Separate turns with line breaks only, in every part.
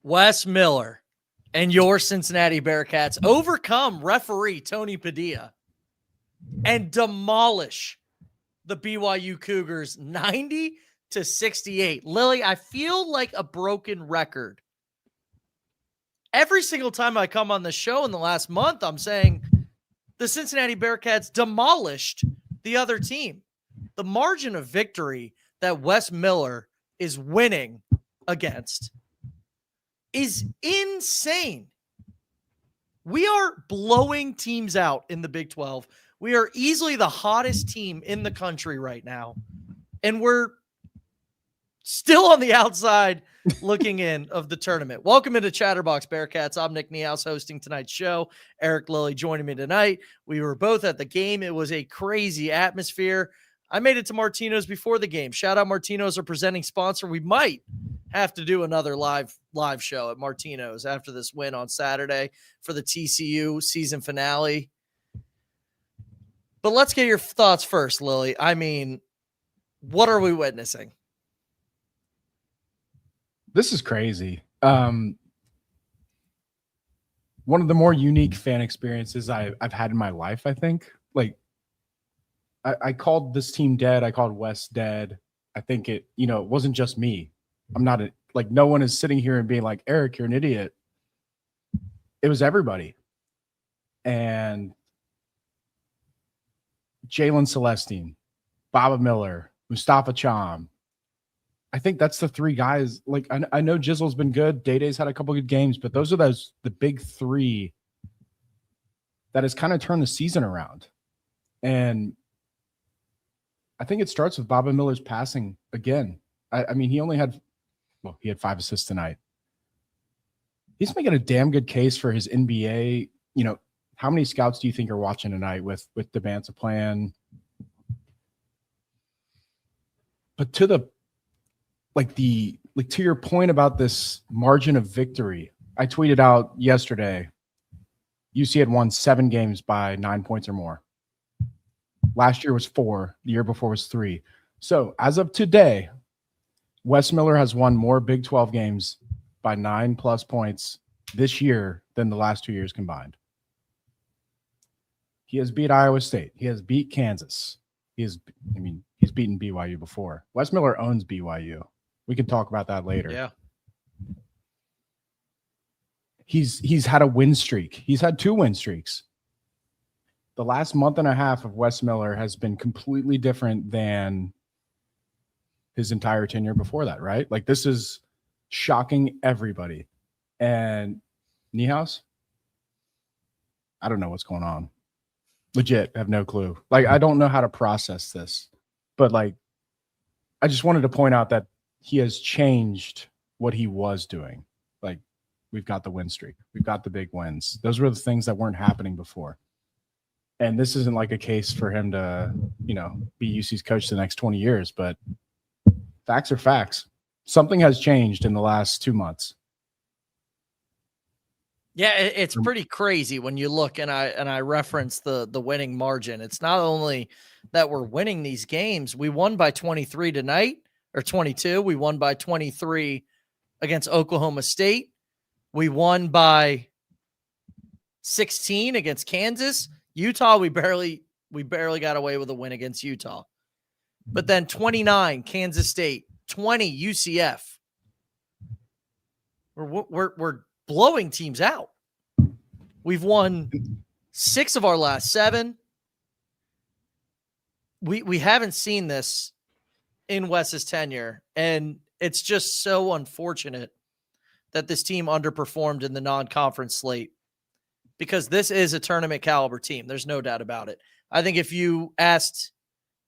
Wes Miller and your Cincinnati Bearcats overcome referee Tony Padilla and demolish the BYU Cougars 90-68. Lily, I feel like a broken record. Every single time I come on the show in the last month, I'm saying the Cincinnati Bearcats demolished the other team. The margin of victory that Wes Miller is winning against is insane. We are blowing teams out in the Big 12. We are easily the hottest team in the country right now. And we're still on the outside looking in of the tournament. Welcome into Chatterbox Bearcats. I'm Nick Niehaus hosting tonight's show. Eric Lilly joining me tonight. We were both at the game. It was a crazy atmosphere. I made it to Martino's before the game. Shout out Martino's, our presenting sponsor. We might have to do another live show at Martino's after this win on Saturday for the TCU season finale. But let's get your thoughts first, Lily. I mean, what are we witnessing?
This is crazy. One of the more unique fan experiences I've had in my life, I think. Like, I called this team dead. I called Wes dead. I think it wasn't just me. No one is sitting here and being like, Eric, you're an idiot. It was everybody. And Jalen Celestine, Baba Miller, Mustafa Cham. I think that's the three guys. Like, I know Jizzle's been good. Day-Day's had a couple good games, but those are the big three that has kind of turned the season around. And I think it starts with Baba Miller's passing again. I mean, he had 5 assists tonight. He's making a damn good case for his NBA. How many scouts do you think are watching tonight with Debanza playing? But to your point about this margin of victory, I tweeted out yesterday, UC had won 7 games by 9 points or more. Last year was 4. The year before was 3. So as of today, Wes Miller has won more Big 12 games by 9+ points this year than the last 2 years combined. He has beat Iowa State. He has beat Kansas. He's beaten BYU before. Wes Miller owns BYU. We can talk about that later.
Yeah.
He's had a win streak. He's had 2 win streaks. The last month and a half of Wes Miller has been completely different than his entire tenure before that, right? Like, this is shocking everybody. And Niehaus, I don't know what's going on. Legit, I have no clue. Like, I don't know how to process this. But, like, I just wanted to point out that he has changed what he was doing. Like, we've got the win streak. We've got the big wins. Those were the things that weren't happening before. And this isn't like a case for him to, be UC's coach the next 20 years, but facts are facts. Something has changed in the last 2 months.
Yeah, it's pretty crazy when you look, and I reference the winning margin. It's not only that we're winning these games. We won by 23 tonight, or 22. We won by 23 against Oklahoma State. We won by 16 against Kansas. Utah, we barely got away with a win against Utah. But then 29 Kansas State, 20 UCF. We're blowing teams out. We've won 6 of our last 7. We haven't seen this in Wes's tenure, and it's just so unfortunate that this team underperformed in the non-conference slate, because this is a tournament caliber team. There's no doubt about it. I think if you asked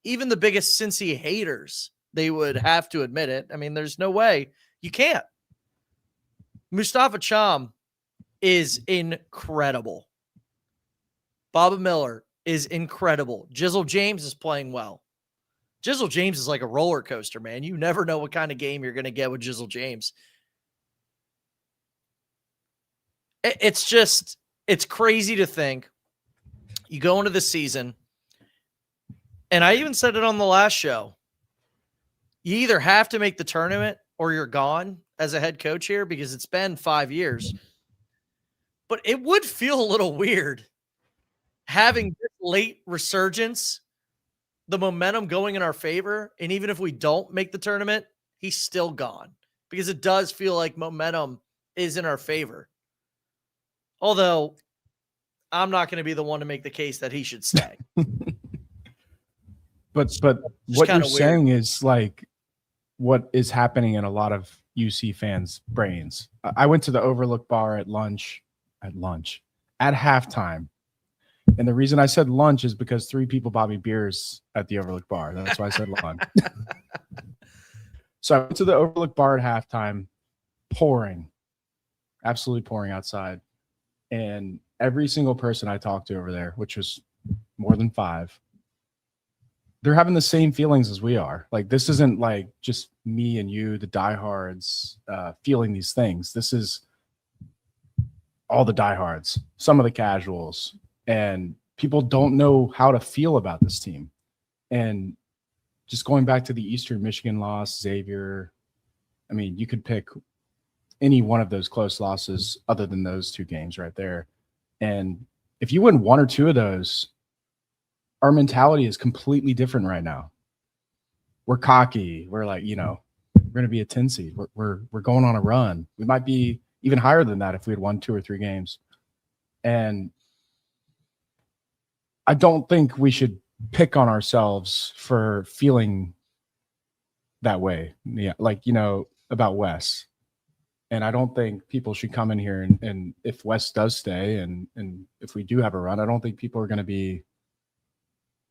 even the biggest Cincy haters, they would have to admit it. I mean, there's no way. You can't. Mustafa Cham is incredible. Baba Miller is incredible. Jizzle James is playing well. Jizzle James is like a roller coaster, man. You never know what kind of game you're going to get with Jizzle James. It's crazy to think you go into the season, and I even said it on the last show, you either have to make the tournament or you're gone. as a head coach here because it's been 5 years. But it would feel a little weird having this late resurgence, the momentum going in our favor, and even if we don't make the tournament, he's still gone because it does feel like momentum is in our favor. Although I'm not going to be the one to make the case that he should stay.
But what you're saying is like what is happening in a lot of UC fans' brains. I went to the Overlook bar at halftime. And the reason I said lunch is because 3 people bought me beers at the Overlook bar. That's why I said lunch. So I went to the Overlook bar at halftime, absolutely pouring outside. And every single person I talked to over there, which was more than 5, they're having the same feelings as we are. Like, this isn't like just me and you, the diehards, feeling these things. This is all the diehards, some of the casuals, and people don't know how to feel about this team. And just going back to the Eastern Michigan loss, Xavier, I mean, you could pick any one of those close losses other than those 2 games right there. And if you win 1 or 2 of those, our mentality is completely different right now. We're cocky. We're like, we're going to be a 10 seed. We're going on a run. We might be even higher than that if we had won 2 or 3 games. And I don't think we should pick on ourselves for feeling that way. Yeah, like, about Wes. And I don't think people should come in here and if Wes does stay and if we do have a run, I don't think people are going to be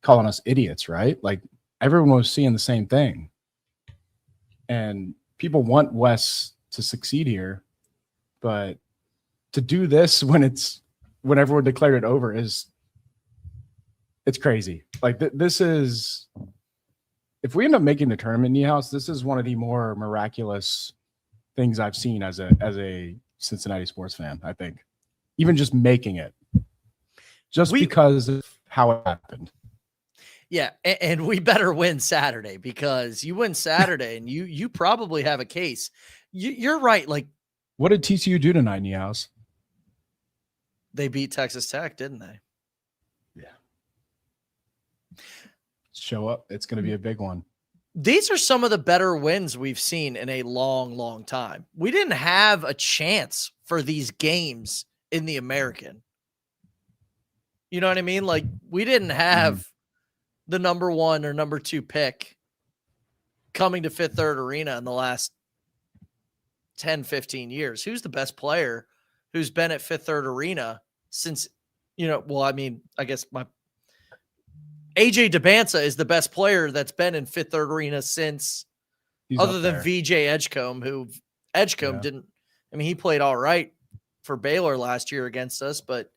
calling us idiots, right? Like, everyone was seeing the same thing. And people want Wes to succeed here, but to do this when everyone declared it over it's crazy. Like, this is, if we end up making the tournament, Niehaus, this is one of the more miraculous things I've seen as a Cincinnati sports fan, I think. Even just making it. Because of how it happened.
Yeah, and we better win Saturday because you win Saturday and you probably have a case. You're right. Like,
what did TCU do tonight, Niehaus?
They beat Texas Tech, didn't they?
Yeah. Show up. It's going to be a big one.
These are some of the better wins we've seen in a long, long time. We didn't have a chance for these games in the American. You know what I mean? Like, we didn't have the number 1 or number 2 pick coming to Fifth Third Arena in the last 10, 15 years. Who's the best player who's been at Fifth Third Arena since, I guess AJ DeBanza is the best player that's been in Fifth Third Arena since, other than VJ Edgecombe, who didn't, he played all right for Baylor last year against us, but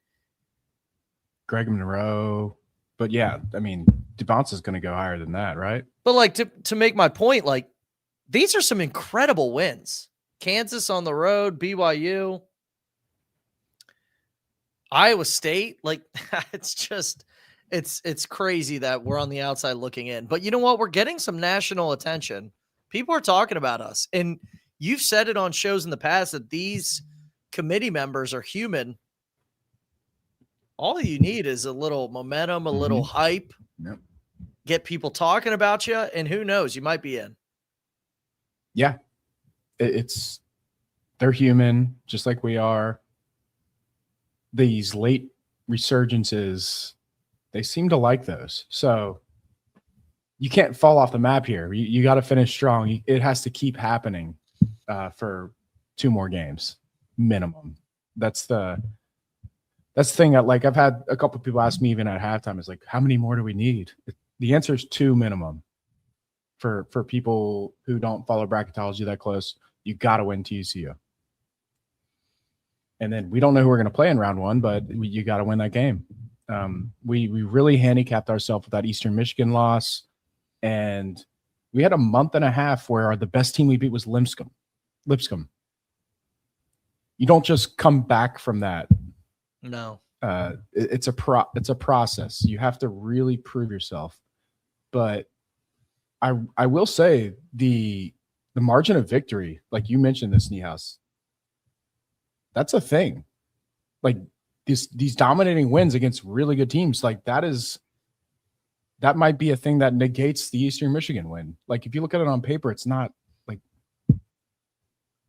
Greg Monroe. But yeah, DeBanza is going to go higher than that, right?
But like, to make my point, like, these are some incredible wins. Kansas on the road, BYU, Iowa State. Like, it's just, it's crazy that we're on the outside looking in. But you know what? We're getting some national attention. People are talking about us. And you've said it on shows in the past that these committee members are human. All you need is a little momentum, a little hype, get people talking about you, and who knows, you might be in.
Yeah. They're human, just like we are. These late resurgences, they seem to like those. So you can't fall off the map here. You got to finish strong. It has to keep happening for 2 more games minimum. That's the thing that, like, I've had a couple of people ask me even at halftime, is like, how many more do we need? The answer is 2 minimum. For people who don't follow bracketology that close, you got to win TCU. And then we don't know who we're going to play in round 1, but you got to win that game. We really handicapped ourselves with that Eastern Michigan loss. And we had a month and a half where the best team we beat was Lipscomb. You don't just come back from that.
No.
It's a process. You have to really prove yourself. But I will say the the margin of victory, like you mentioned this, Niehaus, that's a thing. Like these dominating wins against really good teams, like that might be a thing that negates the Eastern Michigan win. Like if you look at it on paper, it's not like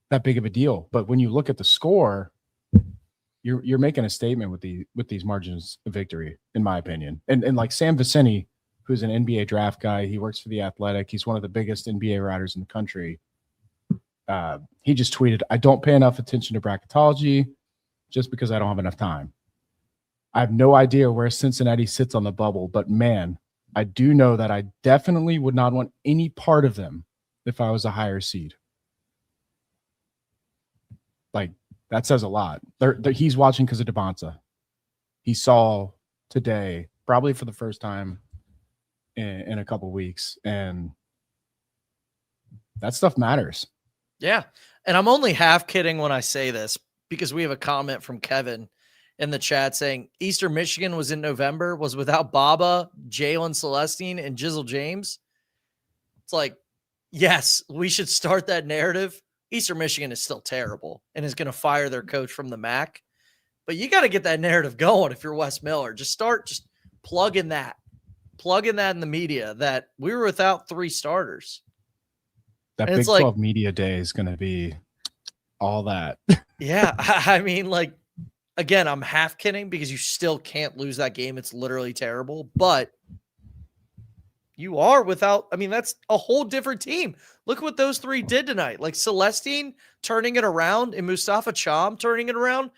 that big of a deal. But when you look at the score, you're making a statement with these margins of victory, in my opinion. And like Sam Vicini, who's an NBA draft guy, he works for The Athletic. He's one of the biggest NBA writers in the country. He just tweeted, "I don't pay enough attention to bracketology just because I don't have enough time. I have no idea where Cincinnati sits on the bubble, but man, I do know that I definitely would not want any part of them if I was a higher seed." Like, that says a lot. He's watching because of DeBonta. He saw today, probably for the first time in a couple weeks, and that stuff matters.
Yeah. And I'm only half kidding when I say this because we have a comment from Kevin in the chat saying Eastern Michigan was in November, was without Baba, Jalen Celestine, and Jizzle James. It's like, yes, we should start that narrative. Eastern Michigan is still terrible and is going to fire their coach from the MAC. But you got to get that narrative going if you're Wes Miller. Just plug in that. Plug in that in the media that we were without 3 starters.
That
and
Big 12 media day is going to be all that.
Yeah. I mean, like, again, I'm half kidding because you still can't lose that game. It's literally terrible. But you are without, I mean, that's a whole different team. Look what those 3 did tonight. Like Celestine turning it around and Mustafa Cham turning it around.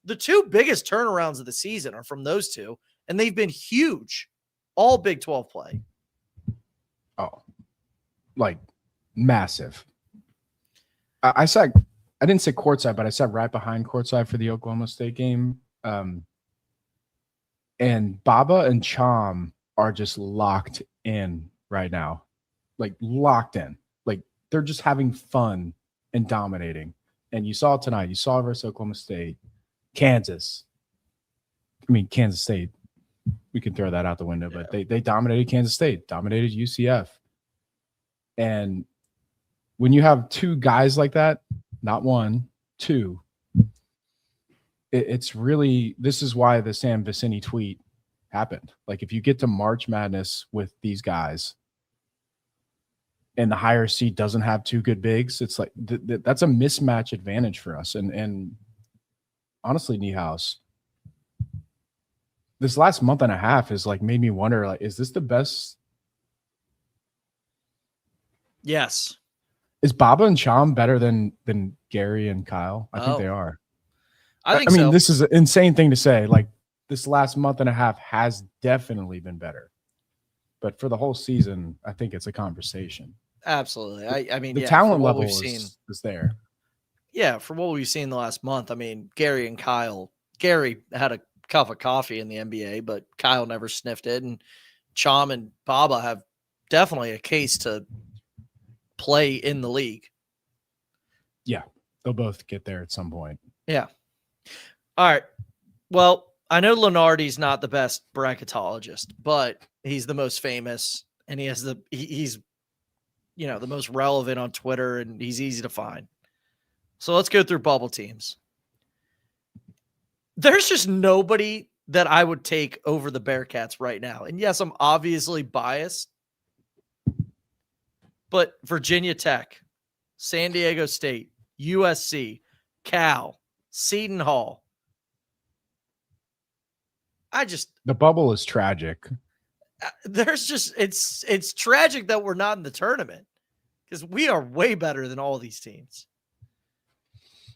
The 2 biggest turnarounds of the season are from those 2, and they've been huge. All Big 12 play.
Oh, like massive. I didn't say courtside, but I sat right behind courtside for the Oklahoma State game. And Baba and Cham are just locked in right now. Like locked in. Like they're just having fun and dominating. And you saw it tonight. You saw it versus Oklahoma State. Kansas State. We can throw that out the window, but they dominated Kansas State, dominated UCF. And when you have 2 guys like that, not 1, 2, it's really, this is why the Sam Vicini tweet happened. Like if you get to March Madness with these guys and the higher seed doesn't have 2 good bigs, it's like that's a mismatch advantage for us. And honestly, Niehaus, this last month and a half has like made me wonder, like, is this the best?
Yes.
Is Baba and Cham better than Gary and Kyle? I think they are.
I mean, so.
This is an insane thing to say. Like this last month and a half has definitely been better. But for the whole season, I think it's a conversation.
Absolutely. I mean,
the talent level is there.
Yeah, for what we've seen the last month, I mean, Gary and Kyle. Gary had a cup of coffee in the NBA, but Kyle never sniffed it. And Cham and Baba have definitely a case to play in the league.
Yeah, they'll both get there at some point.
Yeah. All right. Well, I know Lenardi's not the best bracketologist, but he's the most famous, and he's the most relevant on Twitter, and he's easy to find. So let's go through bubble teams. There's just nobody that I would take over the Bearcats right now. And yes, I'm obviously biased, but Virginia Tech, San Diego State, USC, Cal, Seton Hall.
The bubble is tragic.
It's tragic that we're not in the tournament because we are way better than all these teams.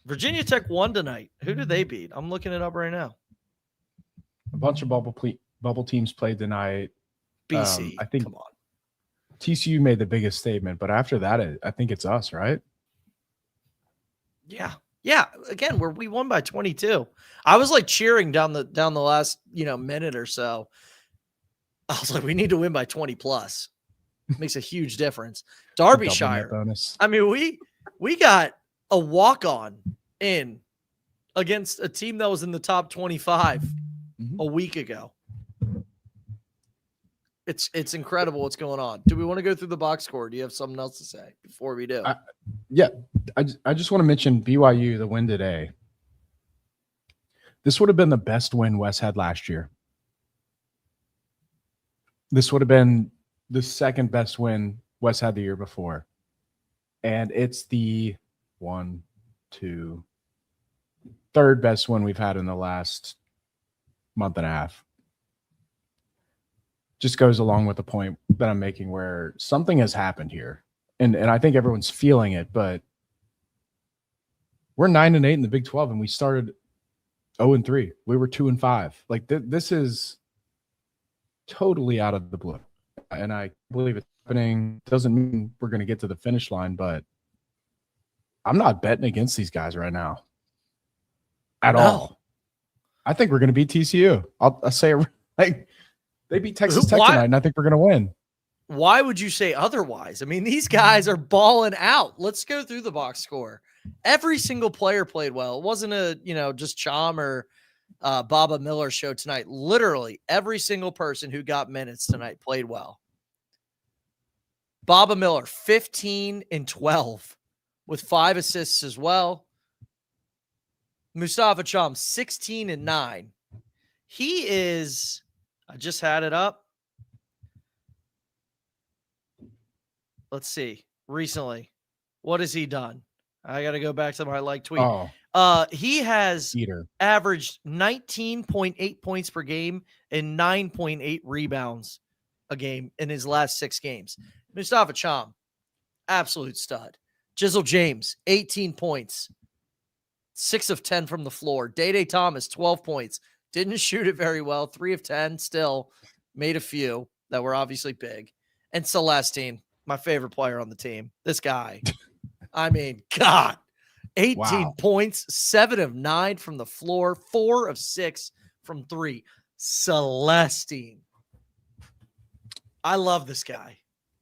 Virginia Tech won tonight. Who did they beat? I'm looking it up right now.
A bunch of bubble teams played tonight.
BC,
I think.
Come on.
TCU made the biggest statement, but after that, I think it's us, right?
Yeah. Yeah. Again, we won by 22. I was like cheering down the last, minute or so. I was like, we need to win by 20 plus. Makes a huge difference. Derbyshire.
Bonus.
I mean, we got a walk-on in against a team that was in the top 25 a week ago. It's incredible what's going on. Do we want to go through the box score? Do you have something else to say before we do?
I just want to mention BYU, the win today. This would have been the best win Wes had last year. This would have been the second best win Wes had the year before. And it's the third best win we've had in the last month and a half. Just goes along with the point that I'm making where something has happened here. And I think everyone's feeling it, but we're 9-8 in the Big 12 and we started 0-3. We were 2-5. Like this is totally out of the blue. And I believe it's happening. Doesn't mean we're going to get to the finish line, but I'm not betting against these guys right now at all. I think we're going to beat TCU. I'll say it like they beat Texas Tech tonight, and I think we're going to win.
Why would you say otherwise? I mean, these guys are balling out. Let's go through the box score. Every single player played well. It wasn't just Chom or Baba Miller show tonight. Literally every single person who got minutes tonight played well. Baba Miller, 15 and 12 with 5 assists as well. Mustafa Chom, 16 and 9. He is, I just had it up. Let's see. Recently, what has he done? I got to go back to my tweet. He has averaged 19.8 points per game and 9.8 rebounds a game in his last 6 games. Mustafa Chom, absolute stud. Jizzle James, 18 points, 6 of 10 from the floor. Day Thomas, 12 points. Didn't shoot it very well. 3 of 10, still made a few that were obviously big. And Celestine, my favorite player on the team. This guy, I mean, God, 18 points, 7 of 9 from the floor, 4 of 6 from 3. Celestine. I love this guy.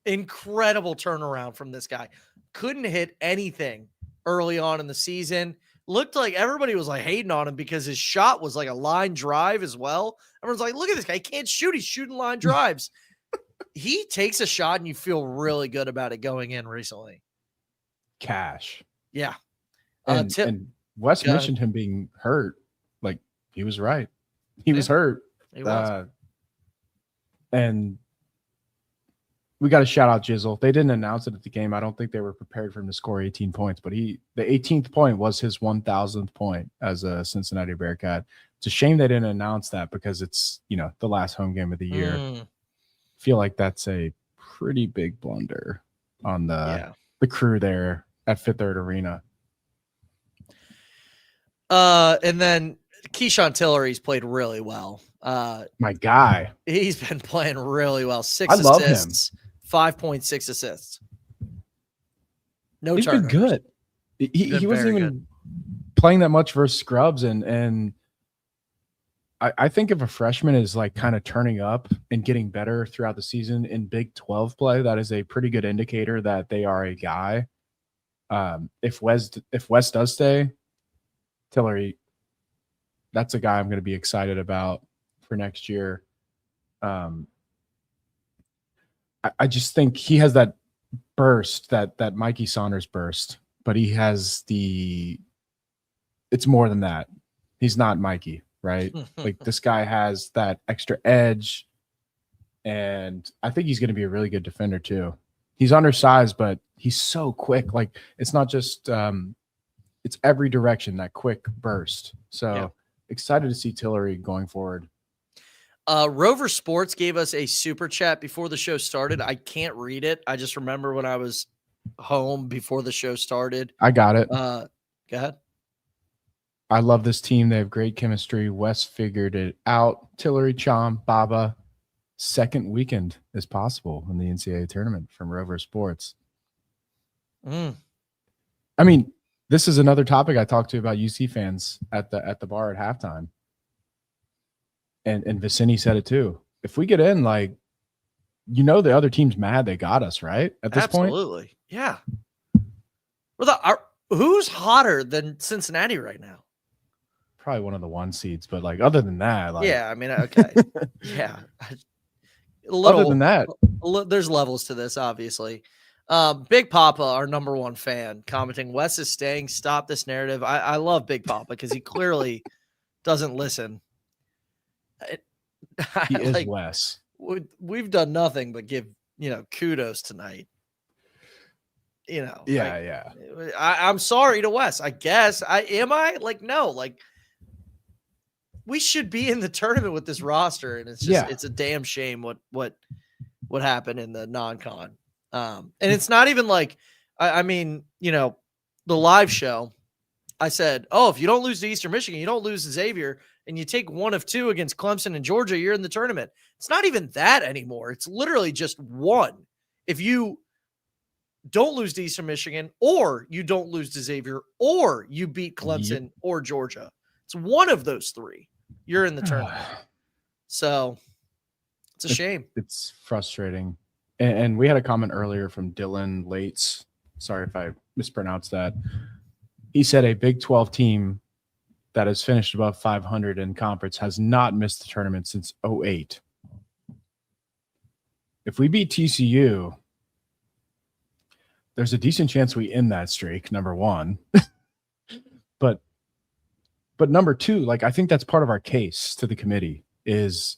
Incredible turnaround from this guy. Couldn't hit anything early on in the season. Looked like everybody was like hating on him because his shot was like a line drive as well. Everyone's like, look at this guy. He can't shoot. He's shooting line drives. He takes a shot and you feel really good about it going in recently.
Cash.
Yeah.
And Wes mentioned him being hurt. Like, he was right. He was hurt.
He was.
And we got to shout out Jizzle. They didn't announce it at the game. I don't think they were prepared for him to score 18 points, but the 18th point was his 1,000th point as a Cincinnati Bearcat. It's a shame they didn't announce that because it's, the last home game of the year. Feel like that's a pretty big blunder on the crew there at Fifth Third Arena.
And then Keyshawn Tillery's played really well.
My guy.
He's been playing really well. 6 assists,
love him.
5.6 assists.
He's been good. He wasn't even playing that much versus scrubs, and I think if a freshman is like kind of turning up and getting better throughout the season in Big 12 play, that is a pretty good indicator that they are a guy. If Wes does stay, Tillery, that's a guy I'm going to be excited about for next year. I just think he has that burst, that Mikey Saunders burst, but he has it's more than that. He's not Mikey, right? Like, this guy has that extra edge, and I think he's going to be a really good defender too. He's undersized, but he's so quick. Like, it's not just it's every direction, that quick burst. So excited to see Tillery going forward.
Rover Sports gave us a super chat before the show started. I can't read it. I just remember when I was home before the show started.
I got it.
Go ahead.
I love this team. They have great chemistry. Wes figured it out. Tillery, Chom, Baba. Second weekend is possible in the NCAA tournament from Rover Sports. I mean, this is another topic I talked to about UC fans at the bar at halftime. And Vicini said it too. If we get in, like, the other team's mad they got us, right? At this point?
Absolutely. Yeah. Who's hotter than Cincinnati right now?
Probably one of the 1 seeds, but like, other than that, like,
yeah, I mean, okay. Yeah.
Other than that,
there's levels to this, obviously. Big Papa, our number one fan, commenting, Wes is staying. Stop this narrative. I love Big Papa because he clearly doesn't listen.
He is Wes.
We've done nothing but give, kudos tonight.
Yeah.
I'm sorry to Wes. I guess no, we should be in the tournament with this roster, and it's just it's a damn shame what happened in the non-con. And it's not even like the live show. I said, if you don't lose to Eastern Michigan, you don't lose to Xavier, and you take 1 of 2 against Clemson and Georgia, you're in the tournament. It's not even that anymore. It's literally just 1. If you don't lose to Eastern Michigan, or you don't lose to Xavier, or you beat Clemson or Georgia, it's 1 of those 3. You're in the tournament. So it's a shame.
It's frustrating. And we had a comment earlier from Dylan Lates. Sorry if I mispronounced that. He said a Big 12 team that has finished above 500 in conference has not missed the tournament since 2008. If we beat TCU, there's a decent chance we end that streak, number one. But number two, I think that's part of our case to the committee is,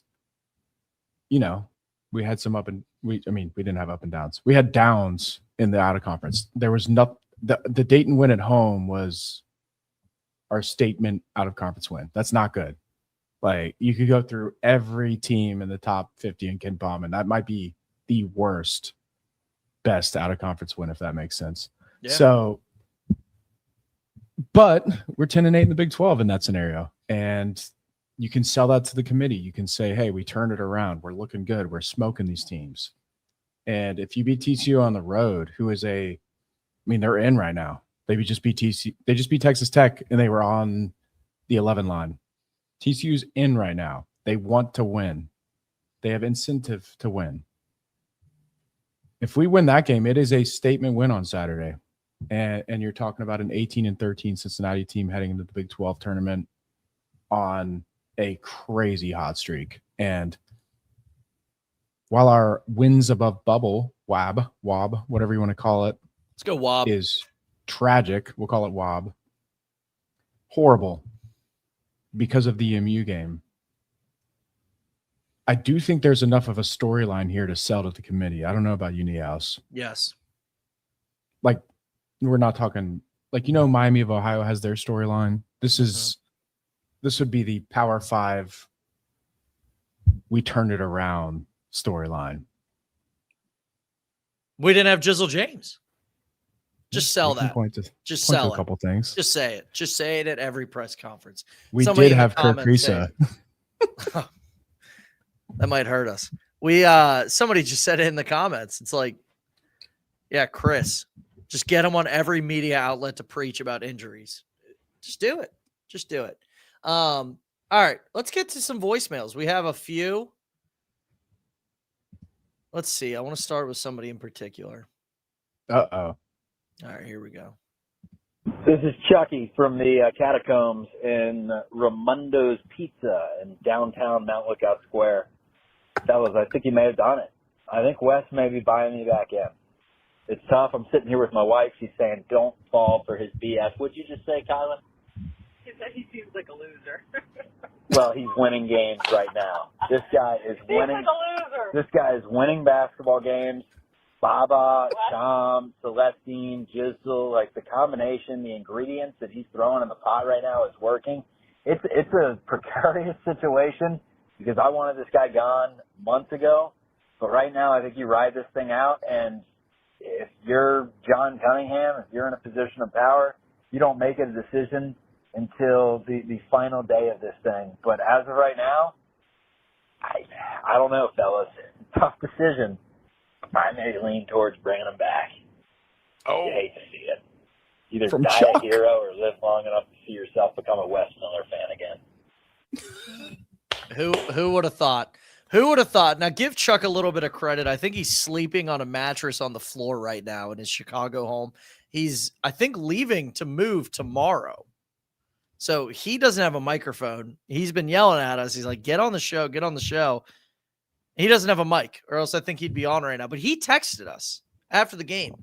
we had some we didn't have up and downs. We had downs in the out of conference. There was the Dayton win at home was our statement out of conference win. That's not good. You could go through every team in the top 50 in Ken Palm, and that might be the best out of conference win, if that makes sense.
Yeah.
So, but we're 10-8 in the Big 12 in that scenario. And you can sell that to the committee. You can say, hey, we turned it around. We're looking good. We're smoking these teams. And if you beat TCU on the road, who is they're in right now. They just beat TCU. They just beat Texas Tech, and they were on the 11 line. TCU's in right now. They want to win. They have incentive to win. If we win that game, it is a statement win on Saturday. And you're talking about an 18-13 Cincinnati team heading into the Big 12 tournament on a crazy hot streak. And while our wins above bubble, WAB, whatever you want to call it,
let's go WAB,
is tragic. We'll call it WAB. Horrible because of the EMU game. I do think there's enough of a storyline here to sell to the committee. I don't know about Unihouse.
Yes.
We're not talking Miami of Ohio has their storyline. This would be the Power 5. We turned it around storyline.
We didn't have Jizzle James. Just sell that. Just sell
a couple things.
Just say it. Just say it at every press conference.
We did have Kirk Risa.
That might hurt us. Somebody just said it in the comments. It's Chris, just get him on every media outlet to preach about injuries. Just do it. All right, let's get to some voicemails. We have a few. Let's see. I want to start with somebody in particular.
Uh-oh.
All right, here we go.
This is Chucky from the Catacombs in Raimundo's Pizza in downtown Mount Lookout Square. Fellas, I think you may have done it. I think Wes may be buying me back in. It's tough. I'm sitting here with my wife. She's saying, don't fall for his BS. What'd you just say, Kylan?
He said he seems like a loser.
Well, he's winning games right now. This guy is winning.
He's like a loser.
This guy is winning basketball games. Baba, Sham, Celestine, Jizzle, the combination, the ingredients that he's throwing in the pot right now is working. It's a precarious situation because I wanted this guy gone months ago. But right now I think you ride this thing out, and if you're John Cunningham, if you're in a position of power, you don't make a decision until the final day of this thing. But as of right now, I don't know, fellas. Tough decision. I may lean towards bringing him back.
Oh,
you hate to see it. Either
From
die
Chuck.
a hero or live long enough to see yourself become a Wes Miller fan again.
Who would have thought? Who would have thought? Now, give Chuck a little bit of credit. I think he's sleeping on a mattress on the floor right now in his Chicago home. He's, I think, leaving to move tomorrow. So he doesn't have a microphone. He's been yelling at us. He's like, get on the show, get on the show. He doesn't have a mic, or else I think he'd be on right now. But he texted us after the game,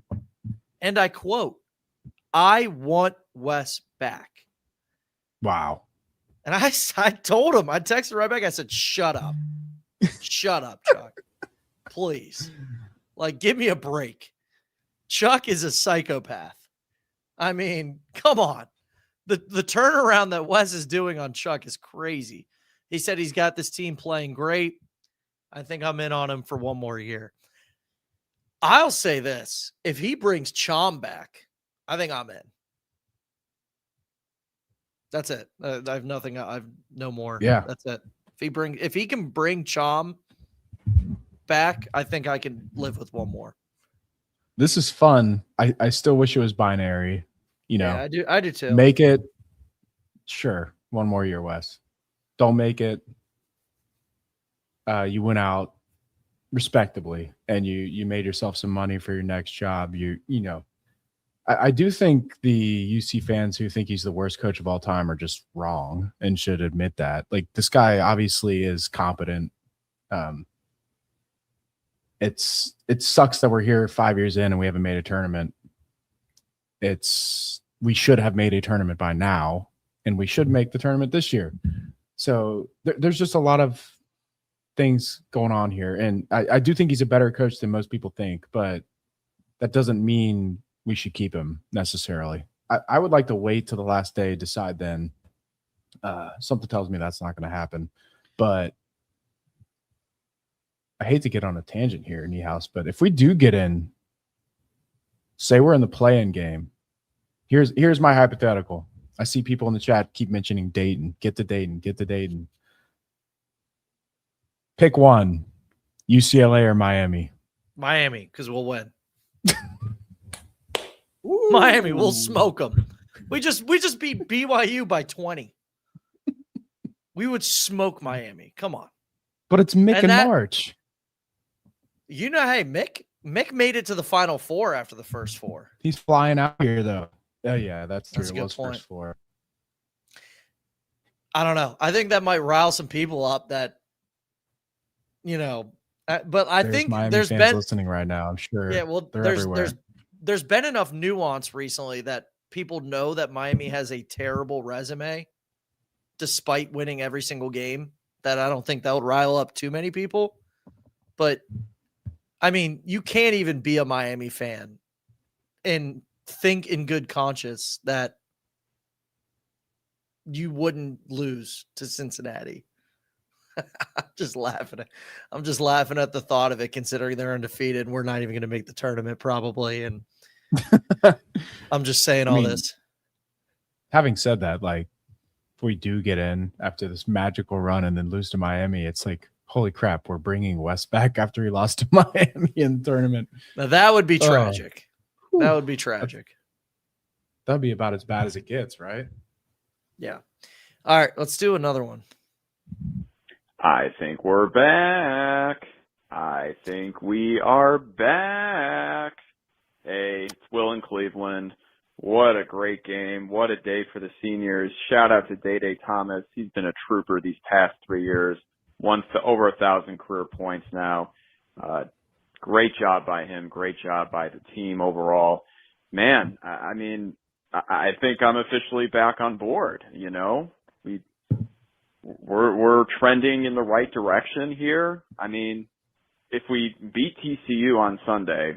and I quote, "I want Wes back."
Wow.
And I told him, I texted right back. I said, "Shut up. Shut up, Chuck. Please. Like, give me a break. Chuck is a psychopath. I mean, come on. The turnaround that Wes is doing on Chuck is crazy. He said he's got this team playing great. I think I'm in on him for one more year. I'll say this. If he brings Chom back, I think I'm in. That's it. I have nothing. I have no more.
Yeah.
That's it. If he can bring Chom back, I think I can live with one more.
This is fun. I still wish it was binary. You know,
Yeah, I do too.
Make it. Sure. One more year, Wes. Don't make it. You went out respectably and you made yourself some money for your next job. You know, I do think the UC fans who think he's the worst coach of all time are just wrong and should admit that. Like, this guy obviously is competent. It sucks that we're here 5 years in and we haven't made a tournament. We should have made a tournament by now, and we should make the tournament this year. So there's just a lot of things going on here. And I do think he's a better coach than most people think, but that doesn't mean we should keep him necessarily. I would like to wait till the last day, decide then. Something tells me that's not going to happen. But I hate to get on a tangent here, Niehaus, but if we do get in, say we're in the play-in game, here's my hypothetical. I see people in the chat keep mentioning Dayton. Get to Dayton. Get to Dayton. Pick one, UCLA or Miami.
Miami, because we'll win. Miami, we'll smoke them. We just beat BYU by 20. We would smoke Miami. Come on.
But it's Mick and March.
You know, hey, Mick made it to the Final Four after the first four.
He's flying out here, though. Oh, yeah, that's true.
That's a good point.
First four.
I don't know. I think that might rile some people up that, you know, but I think
Miami
there's
fans
been
listening right now. I'm sure.
Yeah, well, there's been enough nuance recently that people know that Miami has a terrible resume despite winning every single game, that I don't think that would rile up too many people. But I mean, you can't even be a Miami fan and think in good conscience that you wouldn't lose to Cincinnati. I'm just laughing at the thought of it, considering they're undefeated and we're not even going to make the tournament probably. And I'm just saying all this.
Having said that, like, if we do get in after this magical run and then lose to Miami, it's like, holy crap, we're bringing Wes back after he lost to Miami in the tournament.
Now that would be tragic. That would be tragic.
That'd be about as bad as it gets, right?
Yeah. All right, let's do another one.
I think we're back. I think we are back. Hey, it's Will in Cleveland. What a great game. What a day for the seniors. Shout out to Day Thomas. He's been a trooper these past 3 years. Won over 1,000 career points now. Great job by him. Great job by the team overall. Man, I mean, I think I'm officially back on board. You know, we're trending in the right direction here. I mean, if we beat TCU on Sunday,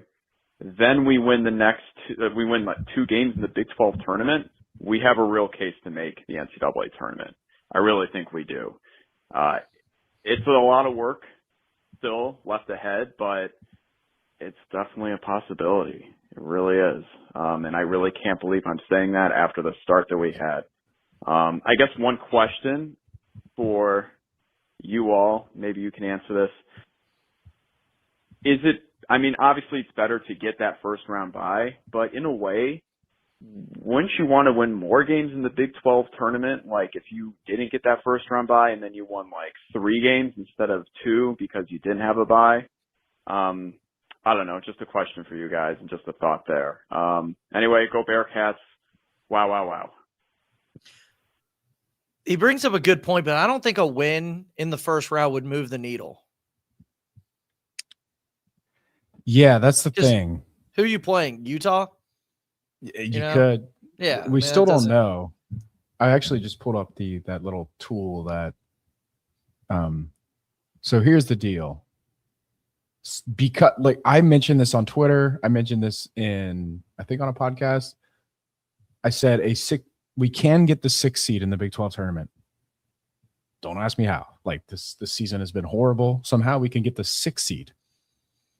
then we win like 2 games in the Big 12 tournament, we have a real case to make the NCAA tournament. I really think we do. It's a lot of work still left ahead, but it's definitely a possibility. It really is. And I really can't believe I'm saying that after the start that we had. I guess one question for you all, maybe you can answer this. I mean, obviously it's better to get that first round bye, but in a way, wouldn't you want to win more games in the Big 12 tournament? Like, if you didn't get that first round bye and then you won like 3 games instead of 2 because you didn't have a bye. I don't know, just a question for you guys and just a thought there. Anyway, go Bearcats. Wow.
He brings up a good point, but I don't think a win in the first round would move the needle.
Yeah, that's the
Just-
thing.
Who are you playing? Utah?
You
know?
could.
Yeah.
We still
that
don't
doesn't-
know. I actually just pulled up that little tool that. So here's the deal. Because like I mentioned this on Twitter, I mentioned this I think on a podcast. I said we can get the 6th seed in the Big 12 tournament. Don't ask me how. Like this season has been horrible. Somehow we can get the 6th seed.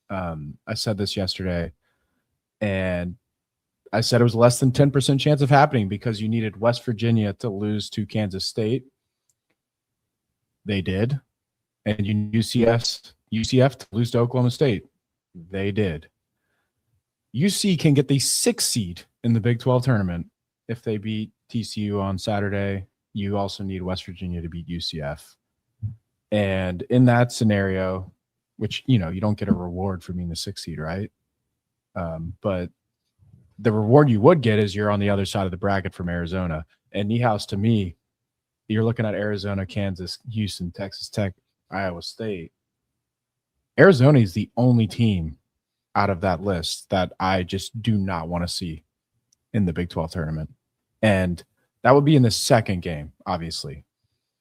I said this yesterday, and I said it was less than 10% chance of happening because you needed West Virginia to lose to Kansas State. They did. And you need UCF to lose to Oklahoma State. They did. UC can get the 6th seed in the Big 12 tournament if they beat TCU on Saturday. You also need West Virginia to beat UCF. And in that scenario, which, you don't get a reward for being the 6th seed, right? But the reward you would get is you're on the other side of the bracket from Arizona. And Niehaus, to me, you're looking at Arizona, Kansas, Houston, Texas Tech, Iowa State. Arizona is the only team out of that list that I just do not want to see in the Big 12 tournament. And that would be in the second game, obviously,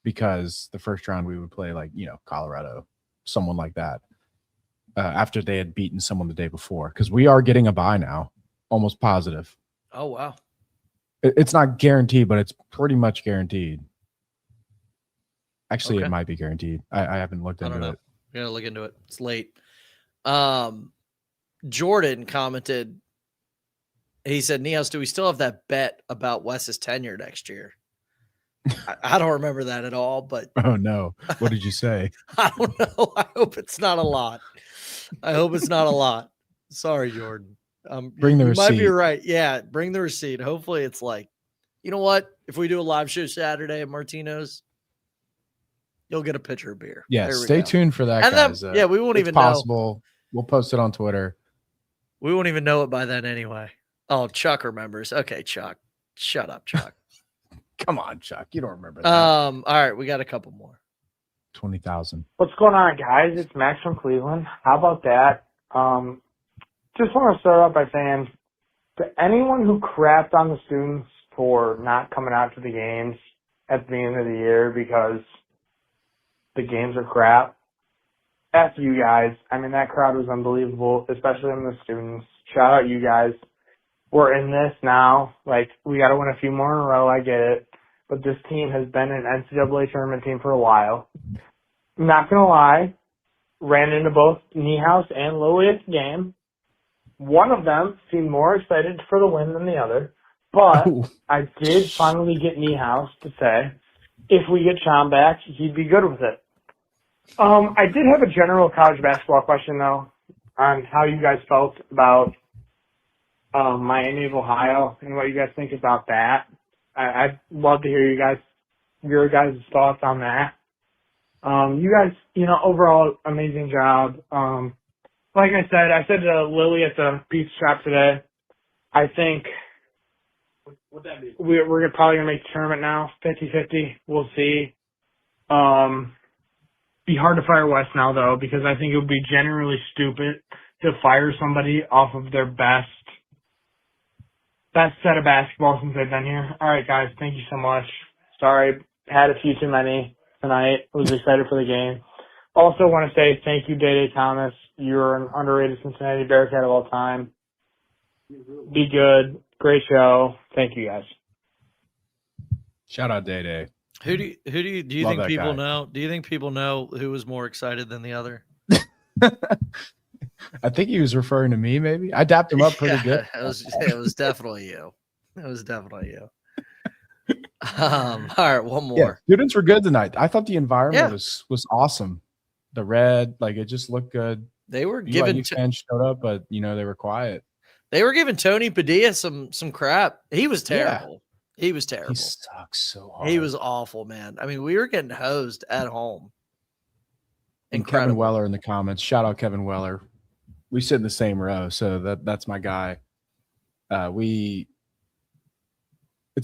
because the first round we would play Colorado, someone like that, after they had beaten someone the day before, because we are getting a bye now. Almost positive.
Oh, wow.
It's not guaranteed, but it's pretty much guaranteed. Actually,
Okay.
It might be guaranteed. I haven't looked into it.
We gotta look into it. It's late. Jordan commented. He said, "Neos, do we still have that bet about Wes's tenure next year?" I don't remember that at all, but
Oh no! What did you say?
I don't know. I hope it's not a lot. Sorry, Jordan.
Bring the
you
receipt.
might be right. Yeah, bring the receipt. Hopefully, it's like, you know what? If we do a live show Saturday at Martino's, you'll get a pitcher of beer.
Yeah,
There we
stay
go.
tuned for that,
And
guys.
then, we won't
it's
even
possible.
know.
We'll post it on Twitter.
We won't even know it by then anyway. Oh, Chuck remembers. Okay, Chuck. Shut up, Chuck.
Come on, Chuck. You don't remember that.
All right, we got a couple more.
20,000.
What's going on, guys? It's Max from Cleveland. How about that? Just want to start off by saying, to anyone who crapped on the students for not coming out to the games at the beginning of the year because the games are crap, F you guys. I mean, that crowd was unbelievable, especially on the students. Shout out you guys. We're in this now. Like, we got to win a few more in a row. I get it. But this team has been an NCAA tournament team for a while. Not going to lie, ran into both Niehaus and Lilly at the game. One of them seemed more excited for the win than the other. But I did finally get Niehaus to say, if we get Sean back, he'd be good with it. I did have a general college basketball question, though, on how you guys felt about Miami of Ohio and what you guys think about that. I'd love to hear your guys' thoughts on that. You guys, overall, amazing job. Like I said to Lily at the pizza shop today, I think we're probably going to make the tournament now, 50-50. We'll see. Be hard to fire Wes now, though, because I think it would be generally stupid to fire somebody off of their best set of basketball since they've been here. All right, guys, thank you so much. Sorry, had a few too many tonight. Was excited for the game. Also want to say thank you, Day-Day Thomas. You're an underrated Cincinnati Bearcat of all time. Be good. Great show. Thank you, guys.
Shout out Day-Day.
Who do you
Love
think
that
people
guy.
know? Do you think people know who was more excited than the other?
I think he was referring to me, maybe. I dapped him up pretty good.
It was definitely you. It was definitely you. All right, one
Yeah,
more.
students were good tonight. I thought the environment
Yeah.
was awesome. The red, it just looked good.
They were
BYU
giving
fans showed up, but they were quiet.
Tony Padilla some crap. He was terrible. He was terrible.
He sucks so hard.
He was awful, man. I mean, we were getting hosed at home.
And Kevin Weller in the comments. Shout out Kevin Weller. We sit in the same row, so that's my guy. It's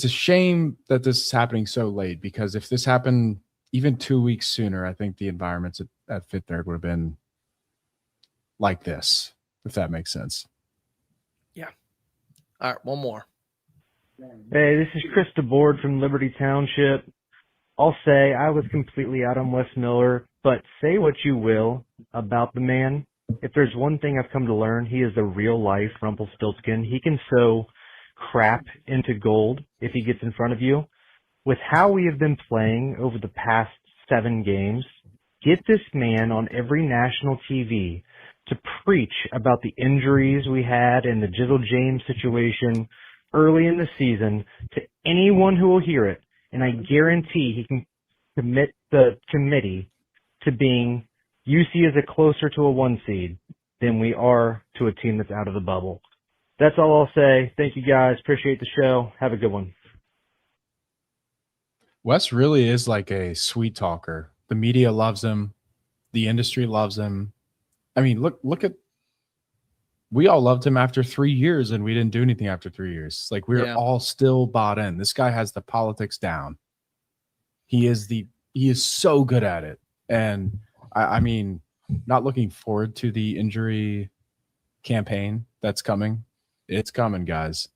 a shame that this is happening so late, because if this happened even 2 weeks sooner, I think the environments at Fifth Third would have been like this. if that makes sense.
All right, one more.
Hey, this is Chris DeBoard from Liberty Township. I'll say I was completely out on Wes Miller, but say what you will about the man. If there's one thing I've come to learn, he is a real-life Rumpelstiltskin. He can sew crap into gold if he gets in front of you. With how we have been playing over the past 7 games, get this man on every national TV to preach about the injuries we had and the Jizzle James situation early in the season to anyone who will hear it. And I guarantee he can commit the committee to being UC is a closer to a 1 seed than we are to a team that's out of the bubble. That's all I'll say. Thank you guys. Appreciate the show. Have a good one.
Wes really is like a sweet talker. The media loves him. The industry loves him. I mean, look at, we all loved him after 3 years and we didn't do anything after 3 years. Like we're all still bought in. This guy has the politics down. He is so good at it. And I mean, not looking forward to the injury campaign that's coming. It's coming, guys.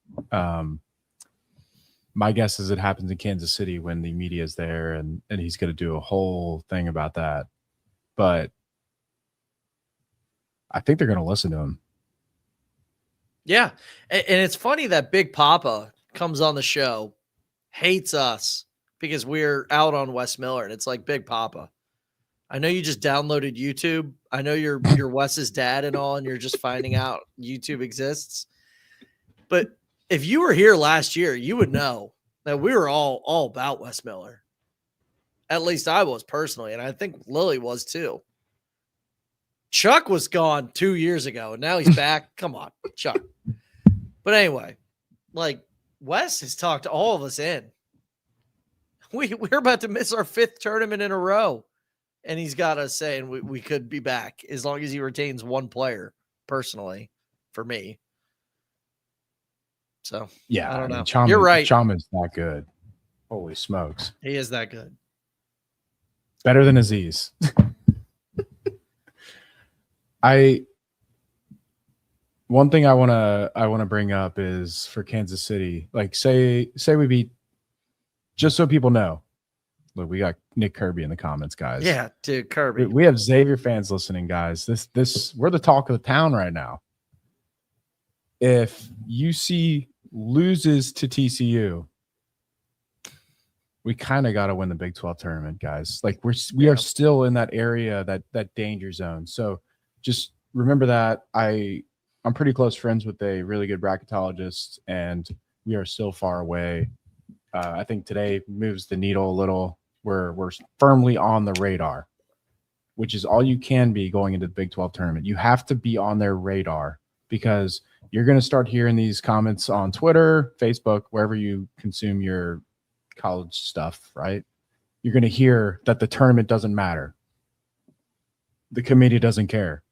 My guess is it happens in Kansas City when the media is there and he's going to do a whole thing about that. But I think they're going to listen to him.
Yeah. And it's funny that Big Papa comes on the show, hates us because we're out on Wes Miller. And it's like, Big Papa, I know you just downloaded YouTube. I know you're Wes's dad and all, and you're just finding out YouTube exists. But if you were here last year, you would know that we were all about Wes Miller. At least I was personally, and I think Lily was too. Chuck was gone 2 years ago, and now he's back. Come on, Chuck. But anyway, like Wes has talked all of us in. We're about to miss our 5th tournament in a row, and he's got us saying we could be back as long as he retains one player, personally, for me. So,
yeah,
I don't know.
You're
right.
Chama's that good. Holy smokes.
He is that good.
Better than Aziz. One thing I want to bring up is for Kansas City. Like say we beat, just so people know. Look, we got Nick Kirby in the comments, guys.
Yeah, dude, Kirby.
We have Xavier fans listening, guys. This we're the talk of the town right now. If UC loses to TCU, we kind of got to win the Big 12 tournament, guys. Like we are still in that area, that danger zone. So just remember that. I'm pretty close friends with a really good bracketologist, and we are still far away. I think today moves the needle a little. We're firmly on the radar, which is all you can be going into the Big 12 tournament. You have to be on their radar because you're going to start hearing these comments on Twitter, Facebook, wherever you consume your college stuff, right? You're going to hear that the tournament doesn't matter. The committee doesn't care.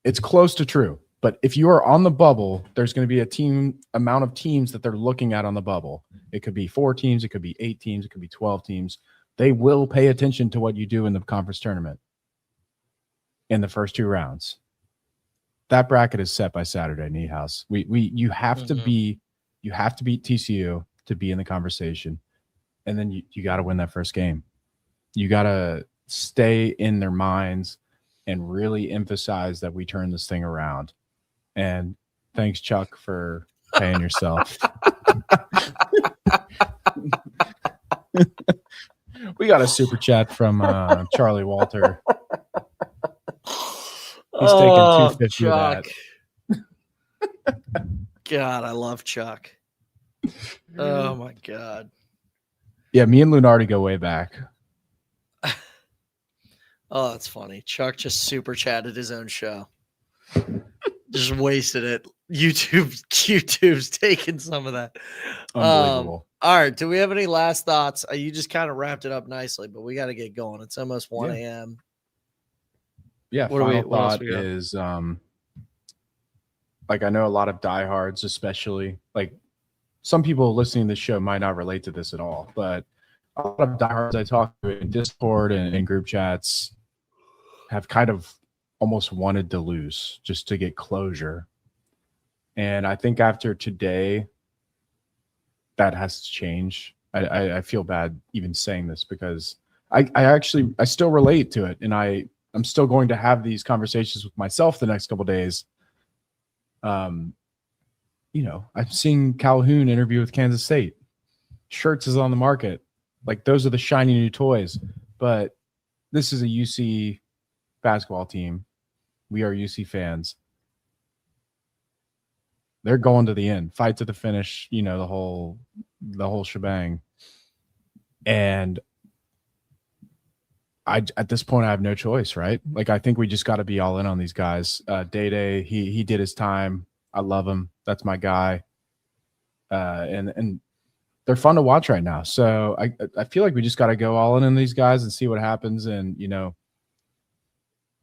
It's close to true. But if you are on the bubble, there's going to be amount of teams that they're looking at on the bubble. It could be 4 teams. It could be 8 teams. It could be 12 teams. They will pay attention to what you do in the conference tournament in the first 2 rounds. That bracket is set by Saturday, Niehaus. You have to beat TCU to be in the conversation. And then you got to win that first game. You got to stay in their minds and really emphasize that we turn this thing around. And thanks, Chuck, for paying yourself. We got a super chat from Charlie Walter. He's taking $250
Chuck.
of that.
God, I love Chuck. Oh my God.
Yeah, me and Lunardi go way back.
Oh, that's funny. Chuck just super chatted his own show. Just wasted it. YouTube's taking some of that.
Unbelievable.
All right. Do we have any last thoughts? You just kind of wrapped it up nicely, but we got to get going. It's almost 1 a.m.
Yeah. Final thought is, like, I know a lot of diehards, especially, like, some people listening to this show might not relate to this at all, but a lot of diehards I talk to in Discord and in group chats have kind of almost wanted to lose just to get closure. And I think after today, that has to change. I feel bad even saying this because I still relate to it, and I'm still going to have these conversations with myself the next couple of days. I'm seeing Calhoun interview with Kansas State. Shirts is on the market. Like, those are the shiny new toys. But this is a UC basketball team. We are UC fans. They're going to the end, fight to the finish, the whole shebang. And at this point, I have no choice, right? Like, I think we just got to be all in on these guys. Day, he did his time. I love him. That's my guy. And they're fun to watch right now. So I feel like we just got to go all in on these guys and see what happens. And,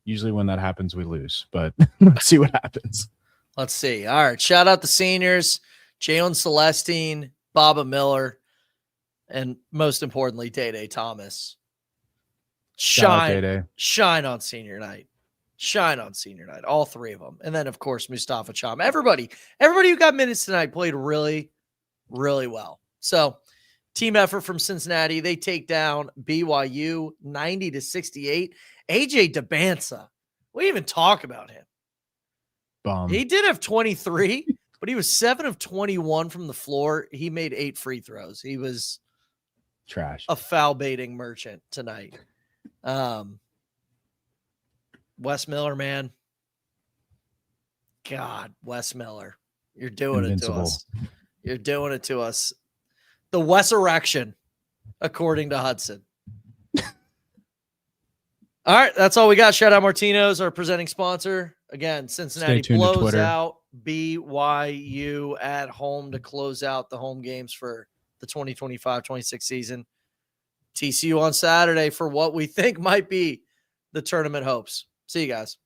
usually when that happens, we lose. But let's see what happens.
Let's see. All right. Shout out the seniors, Jalen Celestine, Baba Miller, and most importantly, Day Thomas. Shine on senior night. Shine on senior night. All three of them. And then, of course, Mustafa Cham. Everybody who got minutes tonight played really, really well. So, team effort from Cincinnati. They take down BYU 90-68. AJ DeBansa. We even talk about him.
Bum.
He did have 23, but he was 7 of 21 from the floor. He made 8 free throws. He was
trash.
A foul baiting merchant tonight. Wes Miller, man. God, Wes Miller. You're doing
Invincible.
it to us. You're doing it to us. The Wes erection, according to Hudson. All right, that's all we got. Shout out Martino's, our presenting sponsor. Again, Cincinnati blows out BYU at home to close out the home games for the 2025-26 season. TCU on Saturday for what we think might be the tournament hopes. See you guys.